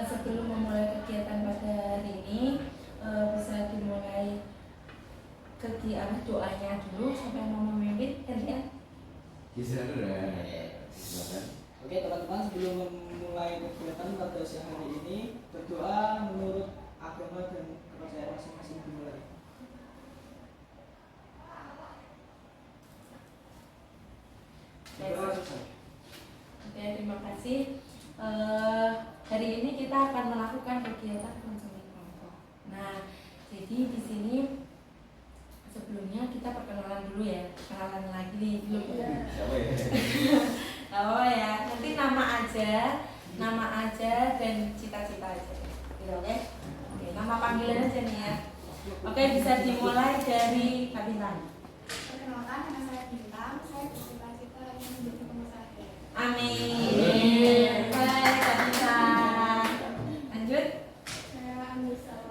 Sebelum memulai kegiatan pada hari ini, bisa dimulai kegiatan doanya dulu. Siapa yang mau memimpin? Gantian. Oke teman-teman, sebelum memulai kegiatan pada siang hari ini, berdoa menurut agama dan kepercayaan masing-masing dimulai. Oke, terima kasih. Hari ini kita akan melakukan kegiatan konseling kelompok. Nah, jadi di sini sebelumnya kita perkenalan dulu ya, perkenalan lagi nih belum. Siapa ya? Oh ya, nanti nama aja dan cita-cita aja. Gitu, oke? Oke, nama panggilan aja nih ya. Oke, bisa dimulai dari Kak Bintang. Perkenalkan, nama saya Bintang. Saya bercita-cita ingin menjadi pengusaha. Amin. Baik, Kak Bintang. Lanjut. Saya Anissa.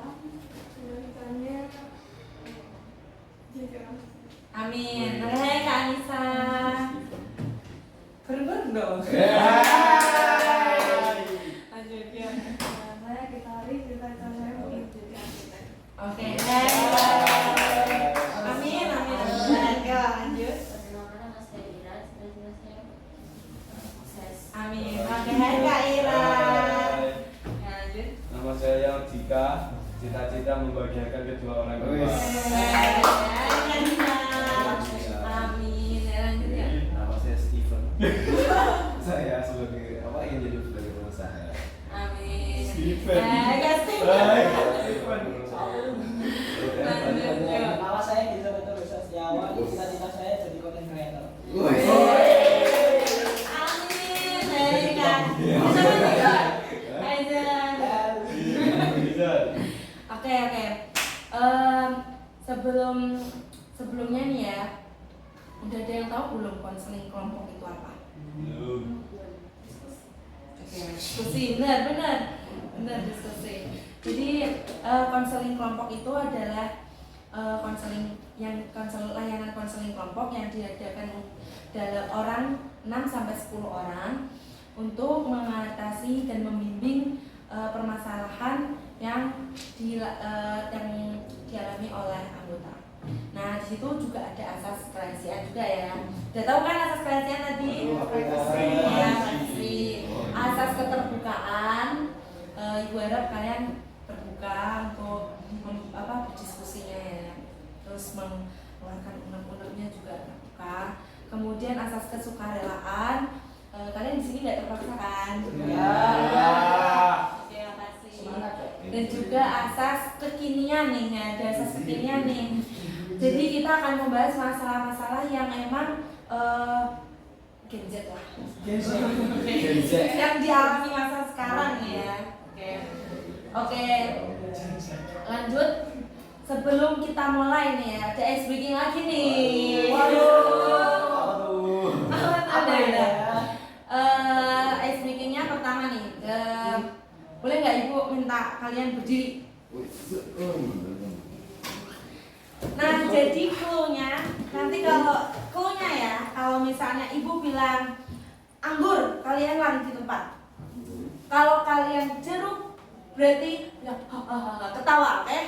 Cita-citanya jadi orang. Amin. Hai Kak Anissa. Bareng-bareng dong. Lanjut ya. Saya gitaris, cita-cita saya ingin jadi arsitek. Oke. Amin, amin. Ya, lanjut. Perkenalkan nama saya Ira, cita-cita saya sukses. Amin. Oke, hai Kak Ira. Ya, lanjut. Nama saya Dika, cita-cita membahagiakan kedua orang tua. Hai Kak Ira. Amin. Ya, lanjut ya. Nama saya Steven. Saya sebagai apa yang jadi sebagai pengusaha. Amin. Steven. Hai Kak Steven. Lanjut ya. Nama saya Giza Betul Bisa Setiawan, cita-cita saya jadi content creator. Amin. Hai Kak. Hai Zan. Oke. Sebelumnya nih ya, udah ada yang tahu belum konseling kelompok itu apa? Oke, diskusi, benar diskusi. Jadi konseling kelompok itu adalah layanan konseling kelompok yang diadakan dalam orang 6 sampai 10 orang untuk mengatasi dan membimbing permasalahan yang dialami oleh anggota. Nah, di situ juga ada asas kerahasiaan juga ya. Udah tahu kan asas kerahasiaan tadi? Ya, pasti. Asas keterbukaan. Ibu harap kalian terbuka untuk berdiskusinya ya. Terus mengeluarkan unek-uneknya juga terbuka. Kemudian asas kesukarelaan. Kalian di sini nggak terpaksa kan? Ya. Oke, makasih. Semangat ya. Dan juga asas kekinian nih ya, ada asas kekinian nih. Jadi kita akan membahas masalah-masalah yang emang Gen Z lah. Yang dialami masa sekarang ya. Oke. Lanjut. Sebelum kita mulai nih ya, ada ice breaking lagi nih. Waduh. Ada. Ice breakingnya pertama nih. Boleh nggak Ibu minta kalian berdiri? Nah, jadi clue-nya nanti clue-nya ya, kalau misalnya Ibu bilang anggur, kalian lari di tempat. Kalau kalian jeruk, berarti ya, ketawa, oke?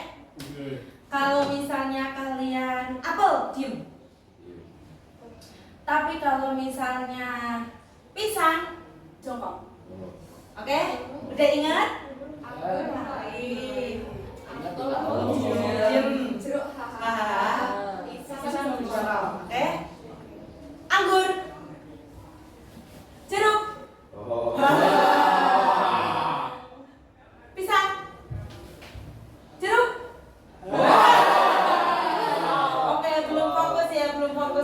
Kalau misalnya kalian apel, diem. Tapi kalau misalnya pisang, jongkok. Oke? Udah ingat? Baik. Diem. Jeruk hahaha. Pisang jongkok. Oke? Anggur. Jeruk. Pisang. Jeruk. Oke, belum fokus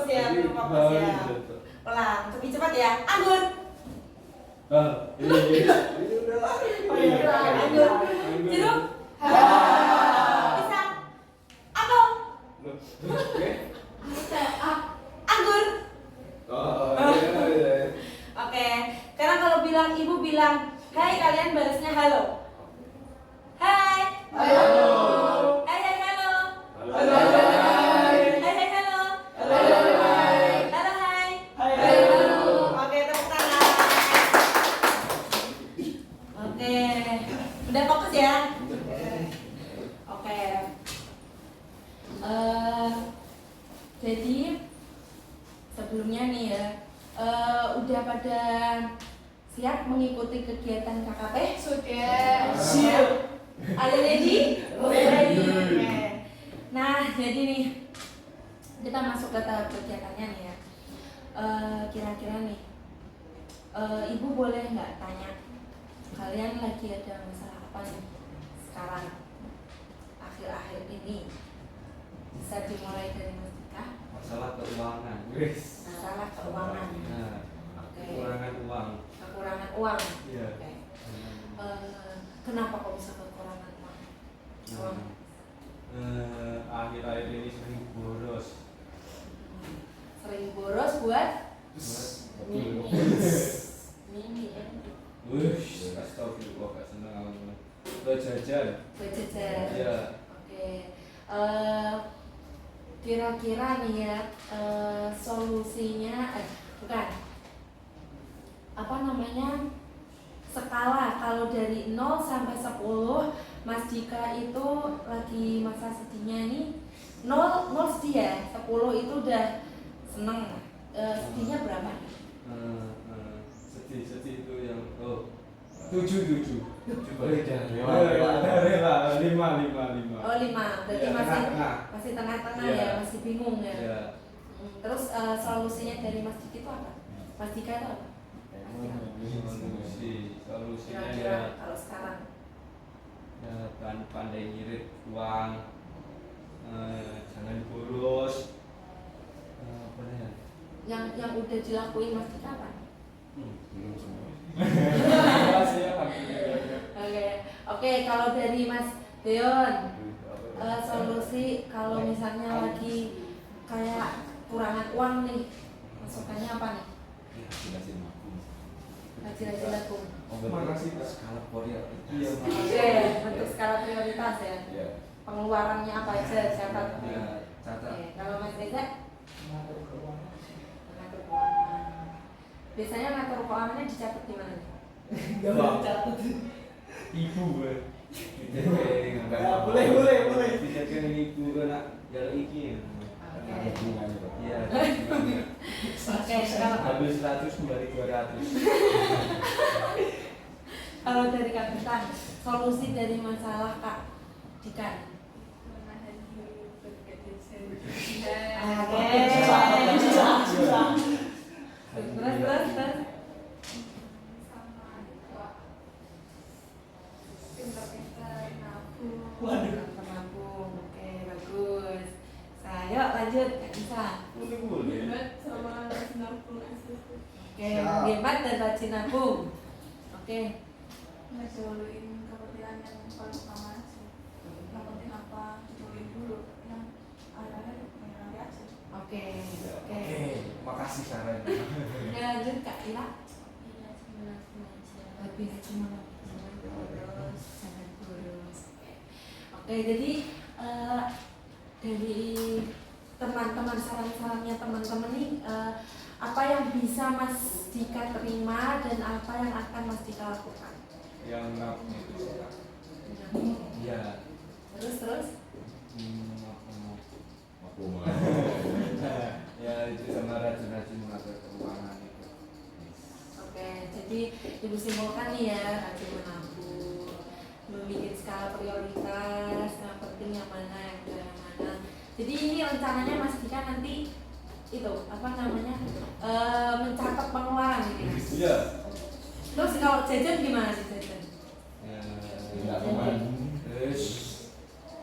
ya. Pelan, lebih cepat ya. Anggur. Anggur. Jeruk. Pisang. Apel. Anggur. Oke, karena kalau bilang Ibu bilang, hai, kalian balasnya halo. Hai. Halo. Hai, halo. Halo. Hai, halo. Halo, hai. Hai. Oke, tepuk tangan. sudah siap mengikuti kegiatan KKP? Sudah. Siap. Ada ready? Ready. Nah, jadi nih kita masuk ke tahap kegiatannya nih ya. Kira-kira nih, ibu boleh nggak tanya kalian lagi ada masalah apa nih sekarang akhir-akhir ini? Bisa dimulai dari Mas Dika. Masalah keuangan, wis. Masalah keuangan. Nah, Oke. kekurangan uang. Kekurangan uang. Iya. Oke. Kenapa kok bisa kekurangan uang? Uang. Akhir-akhir ini sering boros. Sering boros buat Mimi. Mimi ya. Wush, astagfirullah, gak seneng aku. Lo jajan. jajan. Iya. Oke. Kira-kira nih ya, solusinya bukan apa namanya, skala kalau dari 0 sampai 10 Mas Dika itu lagi masa sedihnya nih 0 sedih ya, 10 itu udah seneng. Sedihnya berapa nih? Sedih itu yang 7. Rela. 5. Oh 5, berarti Iya, masih tengah-tengah. masih tengah-tengah Iya. ya, masih bingung ya. Iya. Terus solusinya dari Mas Dika itu apa? Mas Dika itu apa? Solusinya ya, Kira-kira kalau sekarang ya pandai ngirit uang, jangan boros. Apa ya? yang udah dilakuin Mas Dika apa? Belum semua. Makasih ya, alhamdulillah. Oke, kalau dari Mas Deon, solusi kalau misalnya lagi kayak kurangan uang nih, masukannya apa nih? Jelasin aku. Rajin-rajin laku. Makasih, Kak. Skala Korea. Iya, Oke, bentuk skala prioritas ya. Iya. Pengeluarannya apa aja catat. Ya, catat. Oke, kalau Mas Reza Mengatur keuangan. ngatur keuangan. Biasanya ngatur keuangannya dicatat di mana? Gak boleh catat. Ibu, gue. Boleh. Bisa kan ibu anak jalan iki. Ada hubungannya, Pak. Iya. Oke, kalau Habis 100 kembali 200. kalau dari Kak Bintang, solusi dari masalah Kak Dika. Menahan diri bergadget. Susah. Terus. Sama pinter-pinter nabung. Waduh. Menabung, oke bagus. Saya lanjut, Kak Bisa. Boleh. Hebat sama nabung asli. Oke, hebat dan rajin nabung. Oke, Ngeduluin kepentingan yang paling utama sih. Yang penting apa diduluin dulu. Yang ada nanti aja. oke. Oke, makasih saran. Ya lanjut Kak Ira. Iya, sebenarnya aja. Lebih rajin menabung. Terus jangan boros. Oke, jadi dari teman-teman, saran-sarannya teman-teman nih, apa yang bisa Mas Dika terima dan apa yang akan Mas Dika lakukan? Yang nabung itu suka. Iya. Terus Aku mau. Ya itu sama rajin-rajin mengatur keuangan itu. oke, jadi ibu simpulkan nih ya, rajin menabung, membuat skala prioritas, yang penting yang mana, yang enggak yang mana. Jadi ini rencananya Mas Dika nanti itu apa namanya, mencatat pengeluaran gitu ya. Iya. Terus kalau jajan gimana sih jajan? Tidak teman. Terus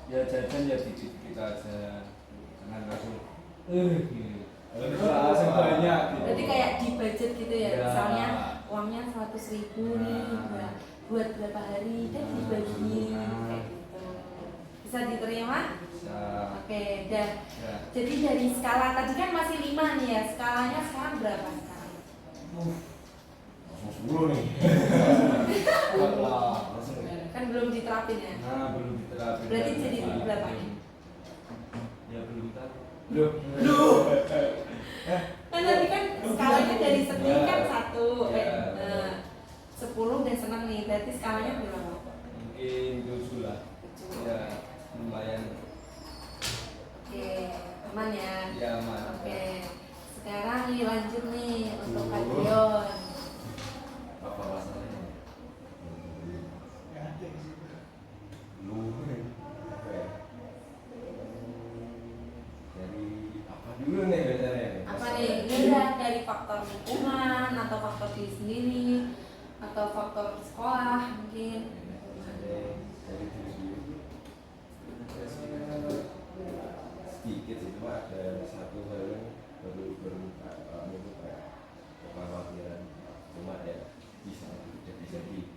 ya jajan ya dikit-dikit aja. Jangan langsung gitu. Langsung banyak gitu. Berarti kayak di budget gitu ya, Ya. misalnya uangnya 100.000 nih, Nah. buat berapa hari kan dibagi kayak gitu. Bisa diterima? Bisa. Oke, dan Ya. jadi dari skala tadi kan masih 5 nih ya, skalanya sekarang berapa sekarang? Langsung 10 nih. Langsung. Kan belum diterapin ya? Nah, belum diterapin. Berarti jadi berapa nih? Ya belum tahu. Kan tadi kan skalanya dari sedih kan Ya. 1, Ya. 10 udah seneng nih, berarti skalanya berapa? Mungkin 7 lah. Ya, lumayan. Oke, aman ya? Ya, aman. Oke, sekarang nih lanjut nih untuk Kak Dion. sendiri atau faktor sekolah mungkin? Dari diri sedikit sih, cuma ada satu hal yang baru itu kayak kekhawatiran, cuma ya bisa jadi.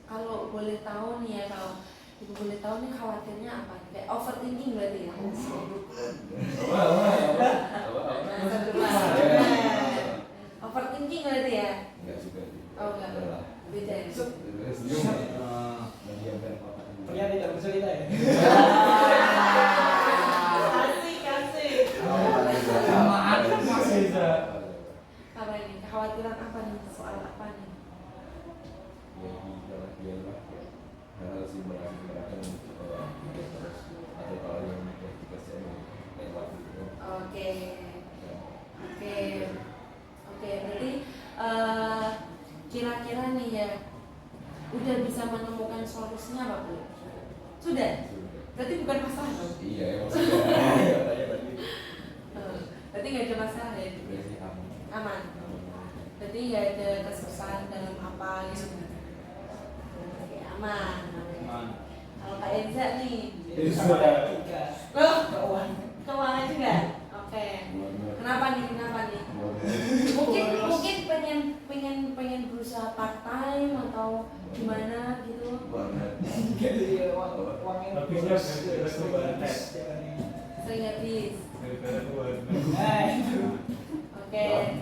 Kalau boleh tahu nih ya, kalau ibu boleh tahu nih khawatirnya apa? Kayak overthinking berarti ya? Overthinking berarti ya? Enggak juga. Oh enggak, beda ya? Mendiamkan apa Pria tidak bercerita ya. Asik. Masih bisa. Apa ini? Kekhawatiran apa nih? Soal apa nih? hal simpanan atau kalau yang dikasih lewat gitu. Oke. Berarti kira-kira nih ya, udah bisa menemukan solusinya apa belum? Sudah. Berarti bukan masalah dong? Iya, emang sudah. Berarti nggak ada masalah ya? Aman. Berarti nggak ada kesusahan dalam apa gitu? Oke, aman. Kalau Kak Enza nih, loh, keuangan juga. Oke. Kenapa nih? Mungkin pengen berusaha part time atau gimana gitu? Jadi uangnya Habisnya gara-gara ke warnet. Sering habis. Gara-gara ke warnet. Nah itu. Oke.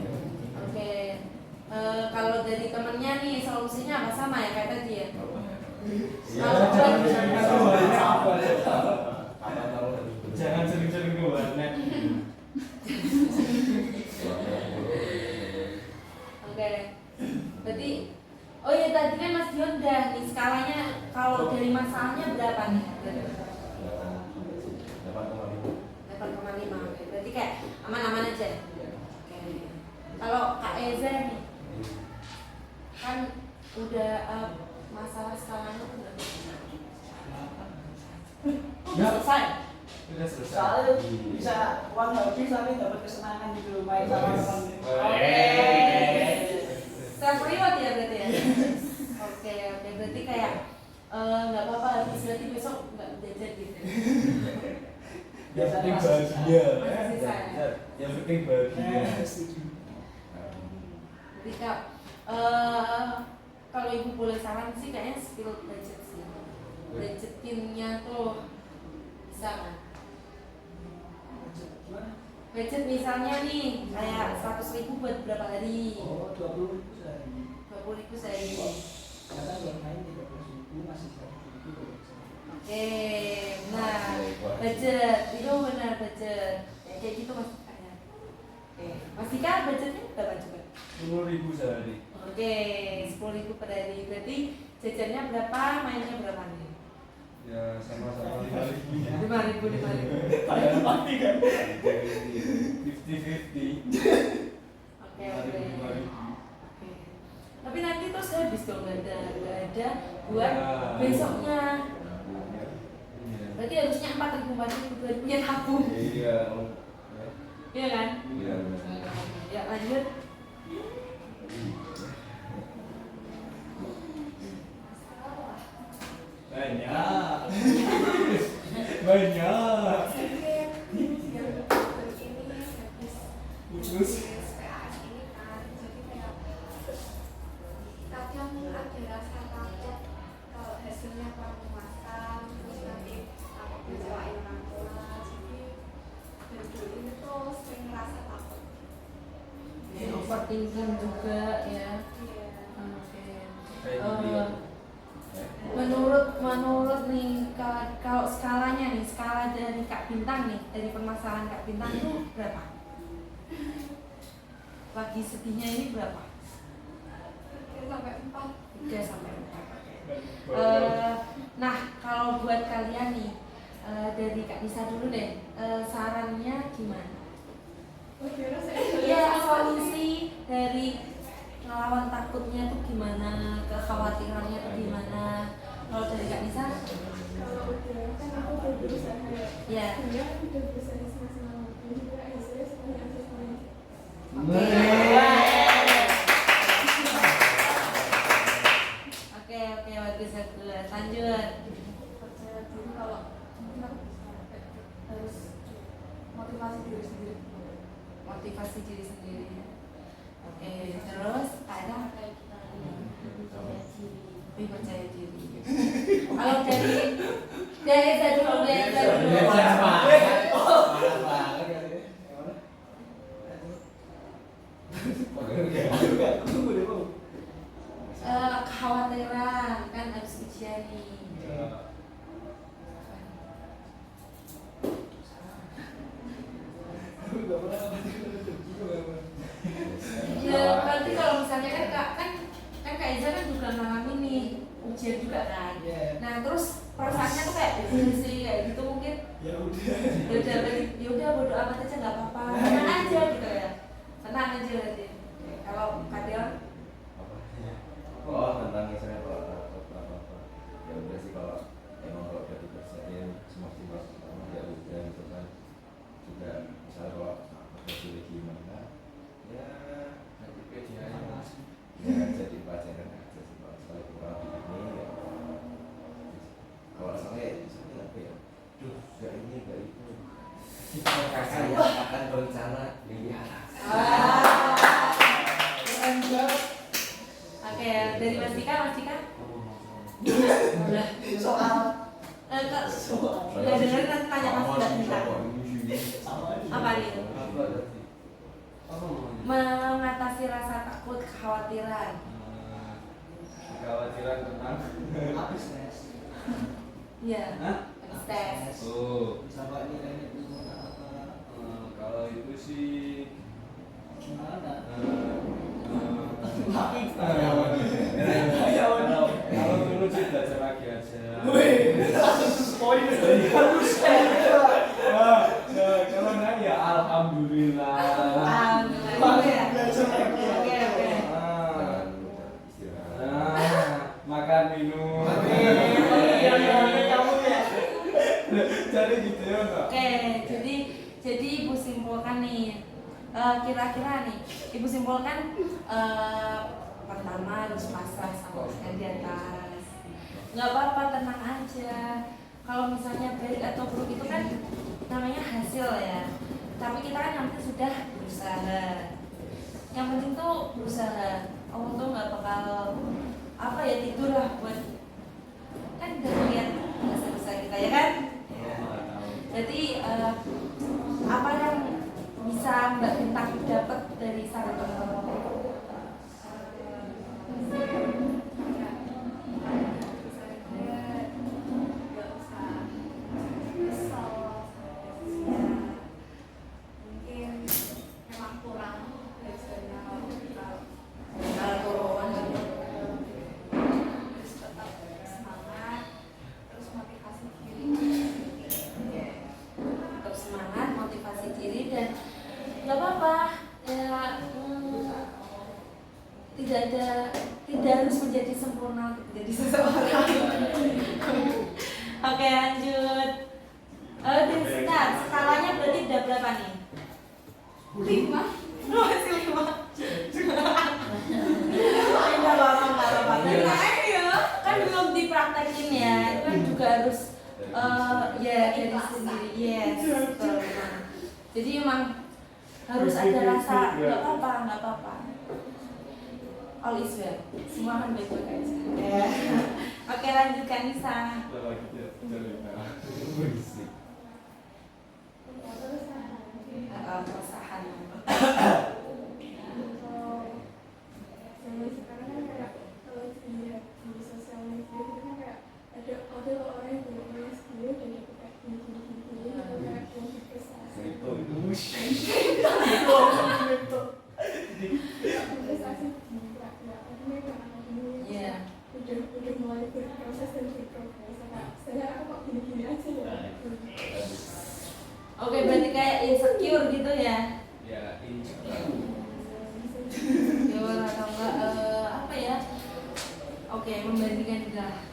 Kalau dari temennya nih solusinya apa, sama ya kayak tadi ya? Jangan sering-sering ke warnet. Oke. Berarti, oh ya tadi kan Mas Dion udah nih skalanya, kalau dari masalahnya berapa nih? 8,5. Oke. Berarti kayak aman-aman aja. Oke. Kalau Kak Eza nih, kan udah masalah skalanya udah selesai. Sudah selesai. Soalnya bisa uang habis tapi dapat kesenangan gitu main sama teman. Oke. Self reward ya berarti ya. Oke. Berarti kayak nggak apa-apa habis, berarti besok nggak jajan gitu. Yang penting bahagia. Masih sisa ya? Yang penting bahagia. Jadi Kak, kalau ibu boleh saran sih kayaknya spill budget sih. Budgetinnya tuh bisa kan? Budget misalnya nih kayak 100.000 buat berapa hari? Oh 20 sehari. 20.000 sehari. Karena kalau main 13.000 masih 100.000. Oke, nah budget itu benar budget kayak gitu Mas Dika ya. Oke, Mas Dika budgetnya berapa coba? 10.000 sehari. Oke, 10.000 per hari. Berarti jajannya berapa, mainnya berapa nih? Ya sama-sama 5.000. 5.000. Kayak mati kan? 50-50. Oke. Tapi nanti terus habis dong, nggak ada buat besoknya. Berarti harusnya 4.000 punya tabung. Iya. Iya kan? Iya. Ya lanjut. Banyak. Terus PAS ini kan, jadi kayak kadang ada rasa takut kalau hasilnya kurang memuaskan, terus nanti takut ngecewain orang tua, jadi dari dulu ini tuh sering ngerasa takut. Overthinking juga ya. Iya. Oke. Menurut nih kalau skalanya nih, skala dari Kak Bintang nih, dari permasalahan Kak Bintang itu berapa? Lagi sedihnya ini berapa? 3 sampai 4. Nah kalau buat kalian nih, dari Kak Nisa dulu deh, sarannya gimana? Iya, solusi dari ngelawan takutnya tuh gimana, kekhawatirannya tuh gimana? Kalau dari Kak Nisa? Kalau udah kan aku udah berusaha ya. Ya. Udah berusaha semaksimal mungkin juga hasilnya semuanya. Oke. Tunggu deh, Bang. Kekhawatiran kan habis ujian nih. Ya berarti kalau misalnya kan Kak Iza kan juga ngalamin nih ujian juga kan. Iya. Nah terus perasaannya tuh kayak sih kayak gitu mungkin. Ya udah. Ya udah bodo amat aja nggak apa-apa. Tenang aja gitu ya. Tenang aja berarti. Kalau Kak Dion Oh, tentang misalnya kalau takut apa-apa ya udah sih, kalau emang kalau udah dipersiapin semaksimal ya udah gitu kan. Juga misalnya kalau hasilnya gimana ya nanti dia ya jadi pelajaran aja sih. Kalau misalnya kurang ini ya kalau misalnya apa ya, duh gak ini gak itu, saya akan berencana lihat. Oke, dari Mas Dika. Soal Udah dengerin nanti tanya Mas Dika. Apa nih? Mengatasi rasa takut, kekhawatiran. Kekhawatiran tentang habis tes. Iya. Hah? Habis tes. oh Sama nilainya itu apa? kalau itu sih Gimana? Kalau dulu sih belajar lagi aja. Poin Kalau nanya ya alhamdulillah. Alhamdulillah. Oke. Jangan lupa istirahat. Makan minum. Jadi gitu ya Kak. Oke, jadi Ibu simpulkan nih. Kira-kira nih, Ibu simpulkan pertama harus pasrah sama ujian di atas. Nggak apa-apa, tenang aja. Kalau misalnya baik atau buruk itu kan namanya hasil ya. Tapi kita kan yang penting sudah berusaha. Yang penting tuh berusaha. Allah tuh nggak bakal apa ya, tidur lah buat kan udah lihat usaha kita ya kan. Jadi apa yang bisa Mbak Bintang dapat dari saran teman-teman? Mungkin memang kurang belajarnya Kalau turun, harus tetap semangat, terus motivasi diri. tetap semangat, motivasi diri dan nggak apa-apa ya. Tidak harus menjadi sempurna untuk menjadi seseorang. Oke, lanjut. Sebentar, skalanya berarti udah berapa nih? 5. Masih 5. Enggak apa-apa. Kan belum dipraktekin ya. Itu kan juga harus ya dari sendiri. Yes, betul. Jadi emang harus ada rasa nggak apa-apa. All is well. Semua akan baik-baik aja. Oke, lanjutkan Nisa. Keresahan. Zaman sekarang kan kayak kalau dilihat di sosial media itu kan kayak ada orang yang punya skill dan itu kayak gini atau kayak lebih prestasi. Prestasi di Iya. udah mulai berproses dan berprogres. Saya kok gini-gini aja ya. Oke, berarti kayak insecure gitu ya? Ya ini. Ya atau enggak apa ya? Oke, membandingkan juga.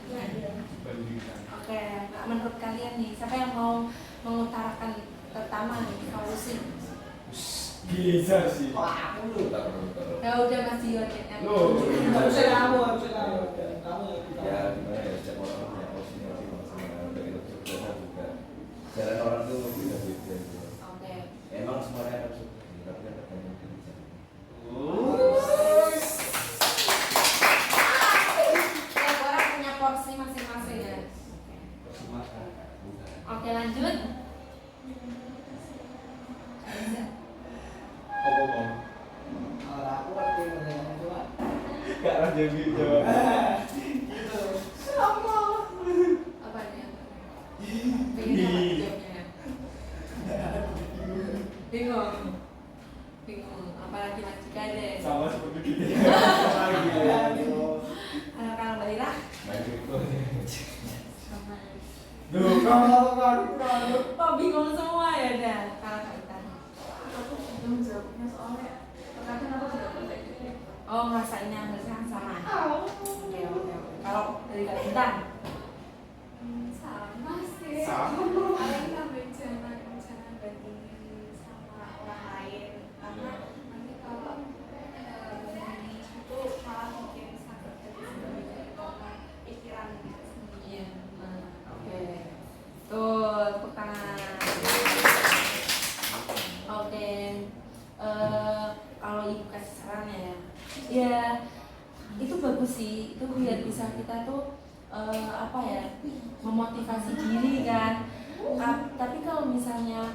Bandingkan. Oke, menurut kalian nih, siapa yang mau mengutarakan pertama nih solusi? Bisa sih. Wah, aku lu. Ya udah Mas Dion ya. Loh. Harusnya kamu. Kamu Ya gimana ya, setiap orang punya porsi masing-masing dari kesuksesan juga. Jalan orang tuh beda-beda gitu. Oke. Emang semuanya akan sukses, tapi kan tergantung dari jalan. Setiap orang punya porsi masing-masing ya. Oke, lanjut. Apa bang? Kalau aku kan arah jawab. Gitu. Apa nih? Pengen apa jawabnya? Bingung. Apalagi Mas Jika deh. Sama seperti kita. Kalau Mbak Ira? Main kripto. Sama. Duh, kalau Kok bingung semua ya dah? Kalau Kak Ita. Aku belum jawabnya soalnya terkadang aku tidak boleh gitu. Oh, ngerasainnya hasilnya sama. Oke. Kalau dari Kak Intan? Sama sih. Sama. Paling sampai jangan bandingin sama orang lain karena nanti kalau itu malah bikin sakit hati sendiri karena pikiran sendiri. Iya. Oke. Tuh, tepuk tangan. Oke. Kalau ibu kasih saran ya itu bagus sih. Itu biar bisa kita tuh memotivasi diri kan. Tapi kalau misalnya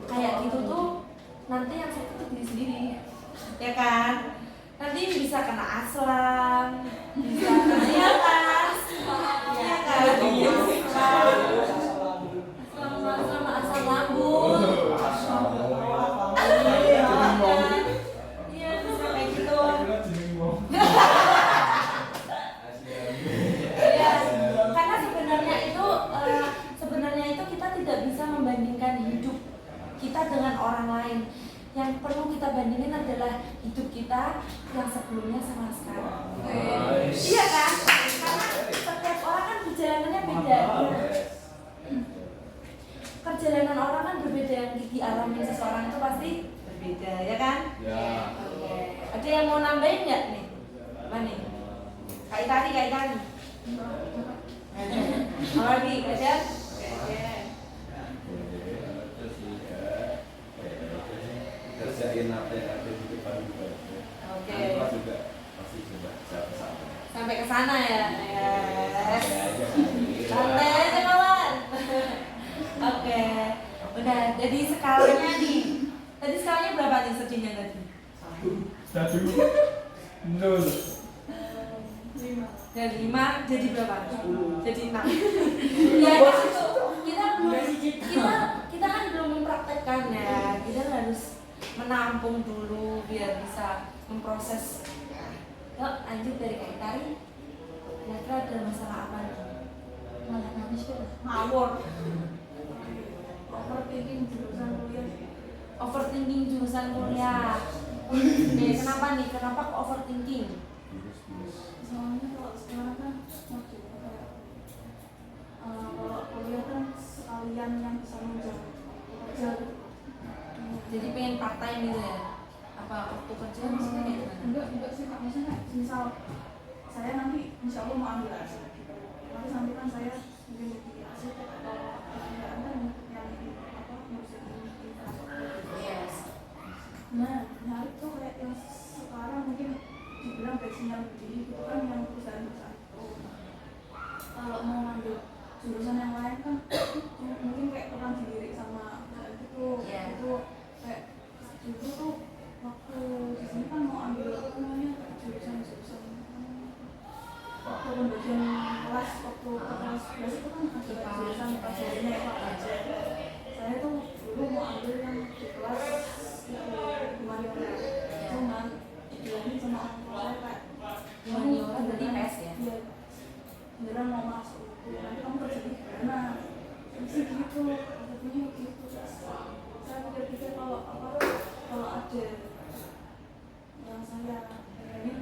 kayak gitu tuh nanti yang sakit tuh diri sendiri, ya kan? Nanti bisa kena aslam, bisa kena ya kan? Ya kan? Sama asam lambung. Iya, bisa kayak gitu. Ya, karena sebenarnya itu kita tidak bisa membandingkan hidup kita dengan orang lain. Yang perlu kita bandingin adalah hidup kita yang sebelumnya sama sekarang. Iya kan? Karena setiap orang kan perjalanannya beda. Perjalanan orang kan berbeda, yang dialami seseorang itu pasti berbeda, ya kan? Ya. Oke. Ada yang mau nambahin nggak nih? Apa nih? Kak Itari. Apa lagi? Ada? Kerjain update di depan juga. Oke. Tanpa juga pasti coba sama. Sampai ke sana ya. Yes. Ya, Santai aja kawan. Oke. Udah, jadi skalanya nih. Tadi skalanya berapa nih sedihnya tadi? 0. Dari 5 jadi berapa? 10. Jadi 6. Ya kan itu kita kan belum mempraktekkan ya. Kita harus menampung dulu biar bisa memproses. Yuk lanjut dari Kak Itari. Kira-kira ada masalah apa nih? Malah nangis ya. Ngawur. Overthinking jurusan kuliah. Overthinking jurusan kuliah. Oke, kenapa nih? Kenapa kok overthinking? Soalnya kalau sekarang kan kalau kuliah kan sekalian yang bisa menjawab kerja. Jadi pengen part time gitu ya? Apa waktu kerja maksudnya kayak gimana? Enggak sih Kak, maksudnya misal saya nanti insya Allah mau ambil arsitek, nanti sampai kan saya mungkin jadi arsitek atau pekerjaan kan yang ngurusin infrastruktur. Yes. Nah, menarik tuh kayak yang sekarang mungkin dibilang basic-nya lebih tinggi itu kan yang perusahaan-perusahaan itu. Kalau mau ngambil jurusan yang lain kan mungkin kayak kurang dilirik sama perusahaan itu. Iya. Itu kayak dulu tuh waktu di sini kan mau ambil apa namanya jurusan waktu pembagian kelas waktu ke kelas 11 itu kan ada jurusan pelajarannya saya tuh dulu mau ambil yang di kelas humaniora cuman dibilangin sama orang tua saya kayak Humaniora berarti PS ya? iya beneran mau masuk nanti kamu kerja di mana sih gitu katanya gitu saya pikir-pikir kalau ada yang saya pengen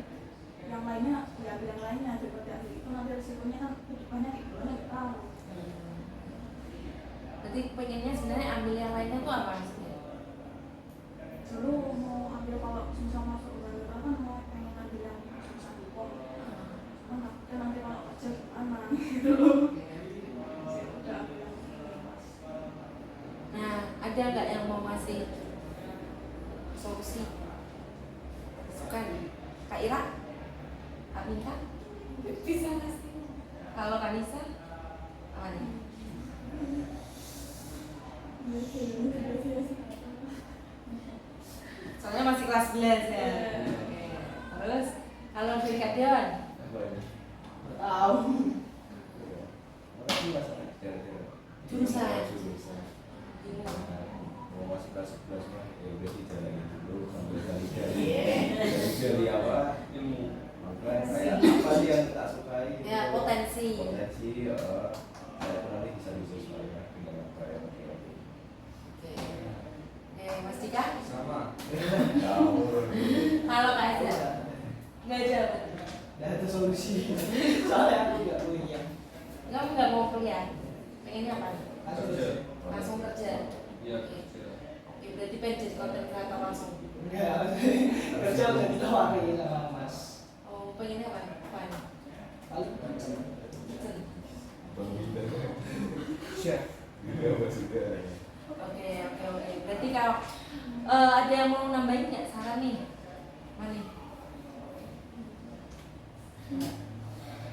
yang lainnya diambil yang lainnya daripada ambil itu nanti resikonya kan kedepannya kayak gimana nggak tahu. Berarti pengennya sebenarnya ambil yang lainnya tuh apa maksudnya? Dulu mau ambil kalau susah masuk humaniora kan mau pengen ambil yang susah hukum. Cuman takutnya nanti kalau kerja gimana gitu loh. Udah ambil yang pas. Nah, ada nggak yang mau ngasih solusi? Sukan? Kak Ira? Kak Minta? Bisa ngasih. Kalau Kak Nisa? Apa nih? Soalnya masih kelas 11 ya. Oke. Terus Halo dari Kak Dion. Apa ini? Tahu. Apa sih masalah? Kira-kira. Jurusan. Jurusan. Bingung. Mau masuk kelas 11 mah ya udah dijalanin dulu sambil Iya. dari apa ilmu makanya kayak apa sih yang tak sukai gitu. Ya, potensi. Potensi saya pun nanti bisa disesuaikan dengan apa yang lagi. Oke. Mas Dika? Sama. Jauh. Halo Kak Aza. Nggak ada apa? Nggak ada solusi. Soalnya aku nggak kuliah. Kamu nggak mau kuliah? Pengennya apa? Kerja. Langsung kerja? Iya. Oke, berarti pengen jadi konten kreator langsung? Enggak. Kerja udah ditawarin sama Mas. Oh, pengennya apa? Apaan? Paling Kitchen. Chef. Juga sudah. Oke. Berarti kalau ada yang mau nambahin nggak saran nih? Mana?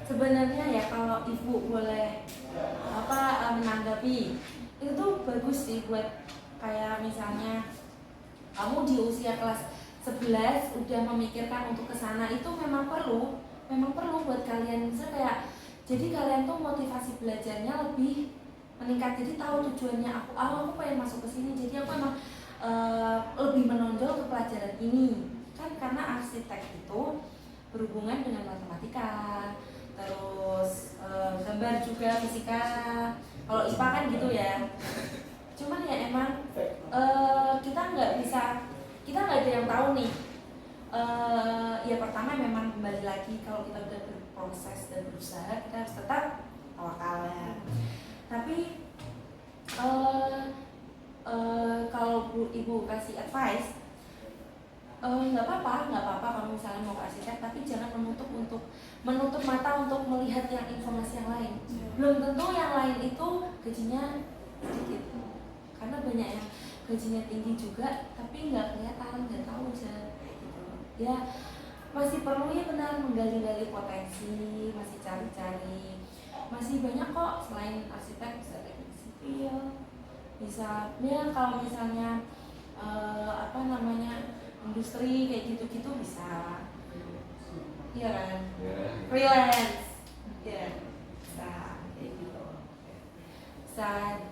Sebenarnya ya kalau ibu boleh menanggapi itu tuh bagus sih buat kayak misalnya kamu di usia kelas 11 udah memikirkan untuk kesana, itu memang perlu buat kalian. Misalnya kayak jadi kalian tuh motivasi belajarnya lebih meningkat, jadi tahu tujuannya aku pengen masuk ke sini, jadi aku emang lebih menonjol ke pelajaran ini kan, karena arsitek itu berhubungan dengan matematika, terus gambar juga, fisika. Kalau IPA kan gitu ya. Cuman ya emang kita nggak ada yang tahu nih. Ya pertama memang kembali lagi kalau kita udah berproses dan berusaha, kita harus tetap tawakal ya. Tapi kalau ibu kasih advice, nggak apa-apa kamu misalnya mau ke arsitek, tapi jangan menutup mata untuk melihat yang informasi yang lain. Belum tentu yang lain itu gajinya sedikit, karena banyak yang gajinya tinggi juga tapi nggak kelihatan, nggak tahu aja gitu. Ya masih perlu ya benar menggali-gali potensi, masih cari-cari, masih banyak kok selain arsitek, bisa teknik sipil, bisa ya kalau misalnya industri kayak gitu-gitu bisa, iya kan? Freelance, ya bisa kayak gitu. Bisa.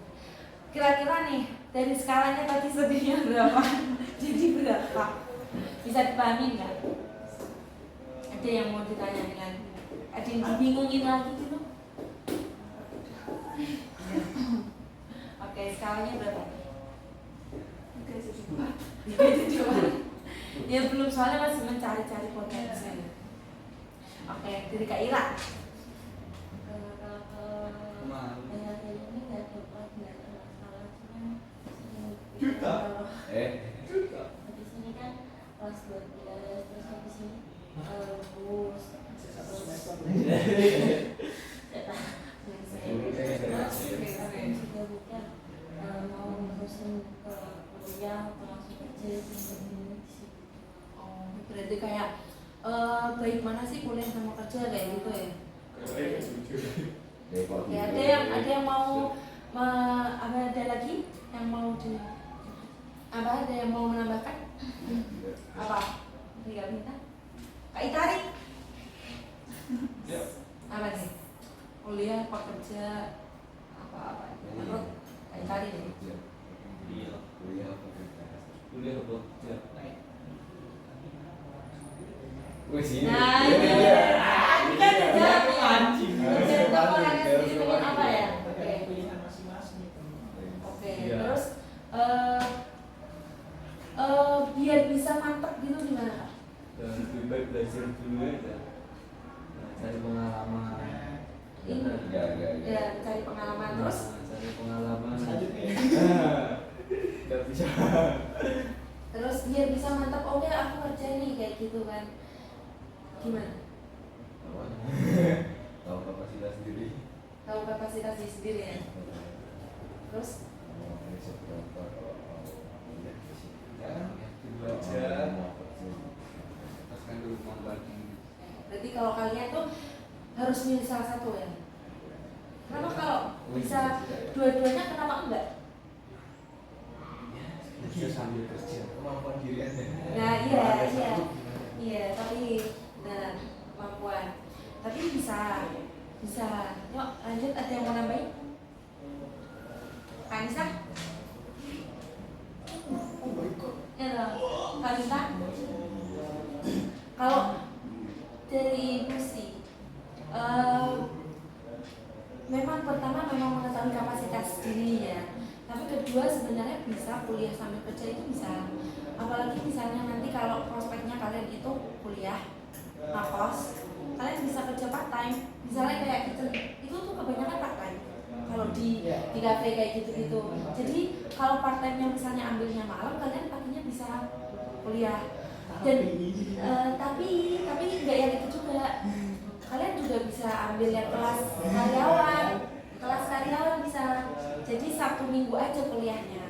Kira-kira nih dari skalanya tadi sedihnya berapa? Jadi berapa? Bisa dipahami nggak? Ada yang mau ditanyain lagi? Ada yang dibingungin lagi gitu? Oke, skalanya berapa? Jadi ya belum, soalnya masih mencari-cari potensi. Oke, dari Kak Ira. Juta. Habis ini kan kelas 12, terus habis ini lulus. Mau nerusin ke kuliah atau langsung kerja di sini. Oh, berarti kayak baik mana sih kuliah sama kerja kayak gitu ya? Ya, ada yang mau ada lagi yang mau ada yang mau menambahkan? Apa? Tidak minta? Kak Itari? Apa nih? Kuliah, apa kerja, apa? Menurut Kak Itari nih? Kuliah apa? Ya. Wih sini. Nah, ini kan udah jawab ya. Kerja kamu orangnya sendiri pengen apa ya? Oke. Pilihan masing-masing. Oke, Iya. terus biar bisa mantep gitu gimana Kak? Dan lebih baik belajar dulu aja. Cari pengalaman. Ya, cari pengalaman terus. Cari pengalaman. Selanjutnya. Gak bisa. Terus biar bisa mantap, oke aku kerja nih kayak gitu kan. Gimana? Tahu kapasitas diri. Tahu kapasitas diri sendiri ya. Terus Belajar. Paskan dulu kemampuan. berarti kalau kalian tuh harus milih salah satu ya. Kenapa kalau bisa dua-duanya kenapa enggak? Bisa sambil kerja. Kemampuan diri Anda. Nah iya, tapi nah Tapi bisa. Yuk lanjut, ada yang mau nambahin? Kanisa? Ya dong. Kanisa? Kalau dari ibu sih, memang pertama mengetahui kapasitas diri ya. Tapi kedua sebenarnya bisa kuliah sambil kerja itu bisa. Apalagi misalnya nanti kalau prospeknya kalian itu kuliah, ngekos, kalian bisa kerja part time. Misalnya kayak gitu, itu tuh kebanyakan part time. Kalau di kafe kayak gitu-gitu. Jadi kalau part time-nya misalnya ambilnya malam, kalian paginya bisa kuliah. Dan tapi nggak yang itu juga. Kalian juga bisa ambil yang kelas karyawan bisa. Jadi Sabtu Minggu aja kuliahnya.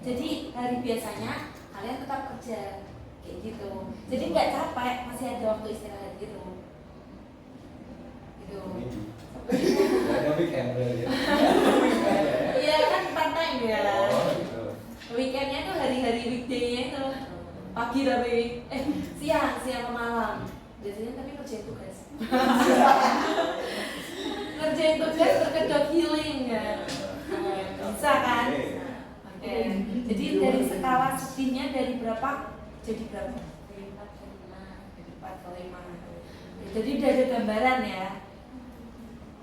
Jadi hari biasanya kalian tetap kerja kayak gitu. Jadi nggak capek, masih ada waktu istirahat gitu. Gitu. Ada weekend berarti. Iya kan part time ya. Oh, gitu. Weekendnya tuh hari-hari weekday-nya itu pagi tapi siang ke malam. Biasanya tapi kerjain tugas. Kerjain tugas terkedok healing ya. Bisa kan? Oke. Jadi dari skala sedihnya dari berapa jadi berapa? Dari 4 ke 5. Dari 4 ke 5. Jadi udah ada gambaran ya.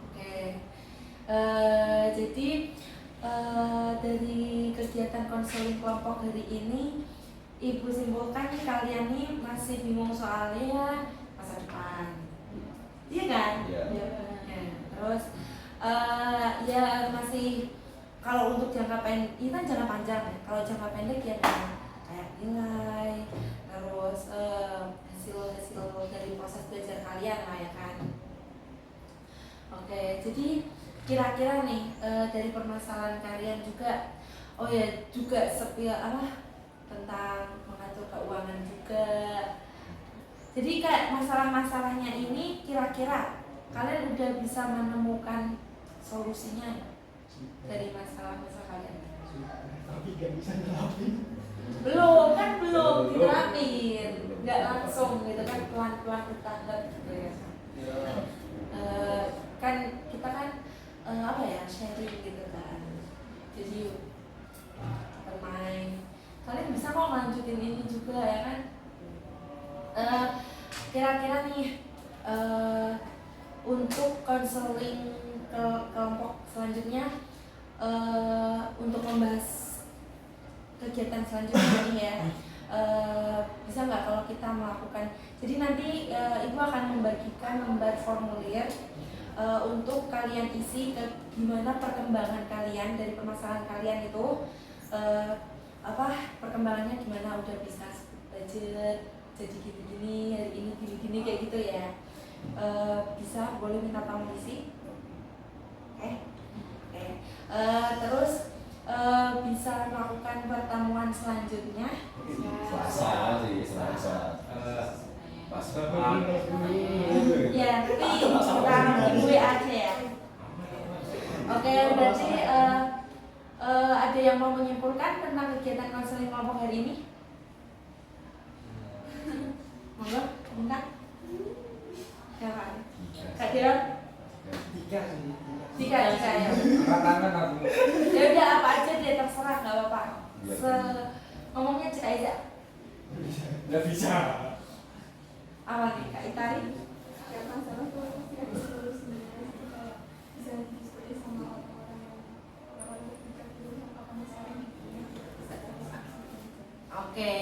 Oke. Jadi dari kegiatan konseling kelompok hari ini, Ibu simpulkan nih kalian nih masih bingung soalnya masa depan. Iya kan? Iya. Ya. Terus ya masih kalau untuk jangka pendek, ini kan jangka panjang ya. Kalau jangka pendek ya kayak nilai, terus hasil dari proses belajar kalian lah ya kan. Oke, jadi kira-kira nih dari permasalahan kalian juga, oh ya juga tentang mengatur keuangan juga. Jadi kayak masalah-masalahnya ini kira-kira kalian udah bisa menemukan solusinya dari masalah-masalah kalian? Tapi gak bisa nerapin. Belum diterapin, nggak langsung gitu kan, pelan-pelan bertahap gitu ya. Kan kita kan sharing gitu kan. Jadi bermain. Kalian bisa kok lanjutin ini juga ya kan. Kira-kira nih untuk konseling kelompok selanjutnya, untuk membahas kegiatan selanjutnya ini ya, bisa nggak kalau kita melakukan, jadi nanti Ibu akan membagikan lembar formulir untuk kalian isi ke gimana perkembangan kalian dari permasalahan kalian itu, perkembangannya gimana, udah bisa budget jadi gini-gini, hari ini gini-gini kayak gitu ya. Bisa boleh minta tolong isi. Oke. Terus bisa melakukan pertemuan selanjutnya Selasa sih, Selasa. Pas ya, tapi kita gue aja ya. Oke, berarti ada yang mau menyimpulkan tentang kegiatan konseling kelompok hari ini? Monggo, minta. Siapa? Kak Diron? Tiga ya. Tangan aku. Ya udah apa aja deh, terserah, nggak apa-apa. Ngomongnya cek aja. Nggak bisa. Apa nih Kak Itari? Ya masalah tuh pasti ada solusinya. Kayak bisa diskusi sama orang-orang yang ketiga dulu apa masalahnya, bisa cari aksi. Oke.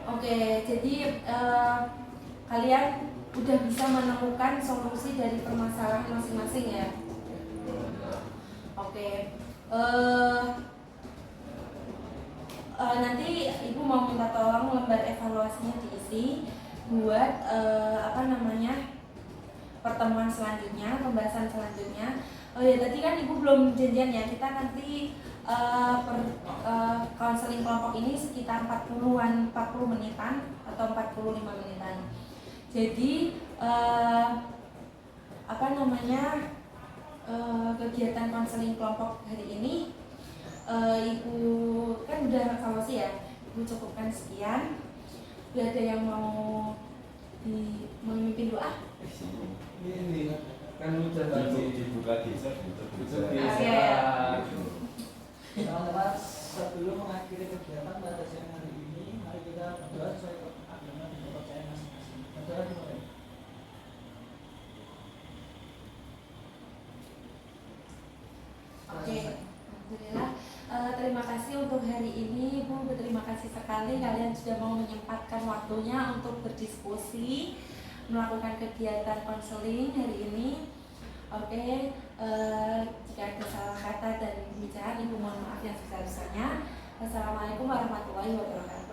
Oke, jadi kalian udah bisa menemukan solusi dari permasalahan masing-masing ya. Oke, nanti Ibu mau minta tolong lembar evaluasinya diisi buat pertemuan selanjutnya, pembahasan selanjutnya. Oh ya, tadi kan Ibu belum janjian ya, kita nanti konseling kelompok ini sekitar 40 menitan atau 45 menitan. Jadi kegiatan konseling kelompok hari ini Ibu kan udah kalau sih ya, Ibu cukupkan sekian. Udah ada yang mau memimpin doa? Ini kan udah tadi dibuka desa gitu. itu Oke. bisa. Teman-teman, sebelum mengakhiri kegiatan pada siang hari ini, mari kita berdoa sesuai agama dan kepercayaan masing-masing. Berdoa dimulai. Oke, alhamdulillah. Terima kasih untuk hari ini, Bu. Berterima kasih sekali kalian sudah mau menyempatkan waktunya untuk berdiskusi, melakukan kegiatan konseling hari ini. Oke, jika ada salah kata dan pembicaraan, Ibu mohon maaf yang sebesar-besarnya. Wassalamualaikum warahmatullahi wabarakatuh.